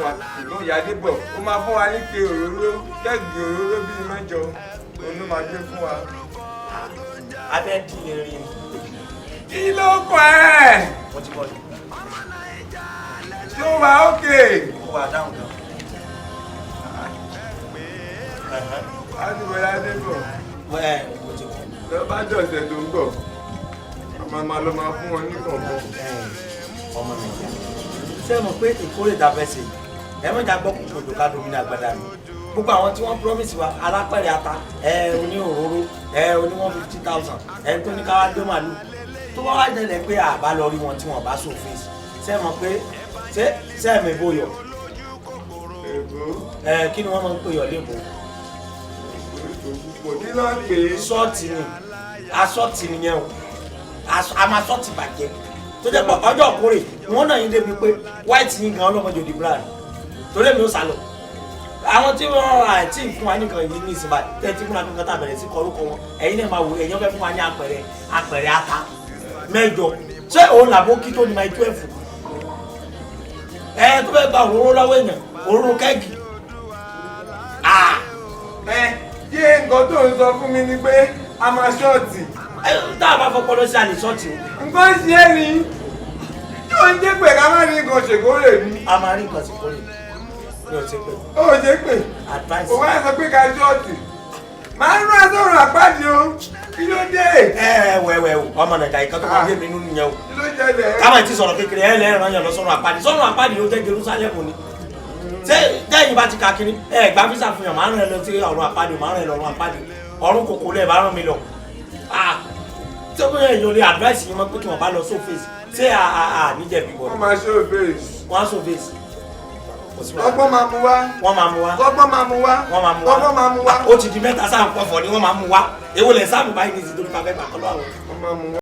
wa ṣùgbọ́n ìyá débọ̀ ó máa fún wa ní ke òróró kẹ́gì òróró bíi mẹ́jọ òun ló máa gbé fún wa. abẹ́ di erin. kí ló kọ ẹ́. mo ti bọ̀ ní. ṣé ó wà ókè. ó wà dáhùn náà. a ti wọlé adébọ̀. mo ti bọ̀. lọ bá jọ̀sẹ̀ tó ń bọ̀ ọmọ ló máa fún wọn ní kọ̀ọ̀kan. ọmọ nàìjíríà ṣé mo pé ìkórè dàbẹ́ sí ẹ mọ̀jà gbọ́ kókò tó ká domina agbada mi gbogbo àwọn tí wọ́n promise wa alápẹ̀rẹ̀ ata oní òróró oní 150,000 tó ní káwá dé màlúù tó bá wá jẹlẹ̀ pé àbá lọ rí wọn tí wọ́n bá sófin ṣé mo pé ṣé ẹ̀mí bóyọ̀ kí ni wọ́n máa ń pè yọ̀ lébo. kí ló ń pè é. sọ́ọ̀tì ni asọ́ọ̀tì nìyẹn o amasọ́ọ̀tì bàjẹ́ tó jẹ́ pé ọjọ́ ìkórè wọ́n náà yín débi pé white yín gan ọlọ́mọdé òdì brown torí èmi ò sálọ àwọn tí wọ́n rà tí ì fún wa nìkan yìí ní ìsìnbà tẹ́tí múra kankan tá a bẹ̀rẹ̀ sí kọrúkọ wọn ẹ̀yin náà máa wò ẹ̀yin fẹ́ fún wa ní apẹ̀rẹ̀ ata mẹ́jọ ṣé òun làbó kí tó ní máa 12 tó fẹ́ gba òróró lọ́wọ́ èèyàn òróró kẹ́gì. ṣé nǹkan tó ń sọ fún mi ni pé a máa ṣọ́ọ̀tì. tá a bá fọpọlọ sí àlè ṣọ́ọ̀tì o. nǹkan ṣe é ni yóò ń jẹ́ pé ká má ní nǹkan ṣèkórè ni. a máa rí nǹkan ṣèkórè ní ọ̀sẹ̀ pé. ó ṣe pé advice. òun á sọ pé ká ṣọ́ọ̀tì máa ń rán sọ̀rọ̀ àpáàdé o kí ló dé. wẹ̀wẹ̀ o ọmọ nàìjíríà ìkan tó máa dé mi nínú yẹn o. kí ló jẹlẹ̀. káwọn ti sọ̀rọ̀ kékeré lẹ́ẹ̀rán yàn lọ sọ̀rọ̀ àpáàdé sọ̀rọ̀ àpáàdé yóò jẹ́ Jerusalem ni. ṣé jẹ́yìn bá ti ka kiri gba fisa fún yàn máa ń rìn lọ sí ọ̀run àpáàdé máa ń rìn lọ́run àpáàdé ọ̀run kòkó lẹ́ẹ̀ bá rán mi lọ. tí ó bẹ̀rẹ̀ yóò lé advice yìí mọ́ pé kí wọ́n bá lọ sófèsì ṣé níjẹ̀bi bọ̀. wọ́n máa ṣe òfèsì. wọ́n á sófèsì. ọgbọ́n máa mú wá. wọ́n máa mú wá. ọgbọ́n máa mú wá. wọ́n máa mú wá. ọgbọ́n máa mú wá. ó ti di mẹ́ta sáà ń pọ̀fọ̀ ni wọ́n máa mú wá èwo lẹ̀ sáà mi báyìí ní ìsìn tó ní pàfẹ́ pàkọ́lọ́ àwọn. wọ́n máa mú wá.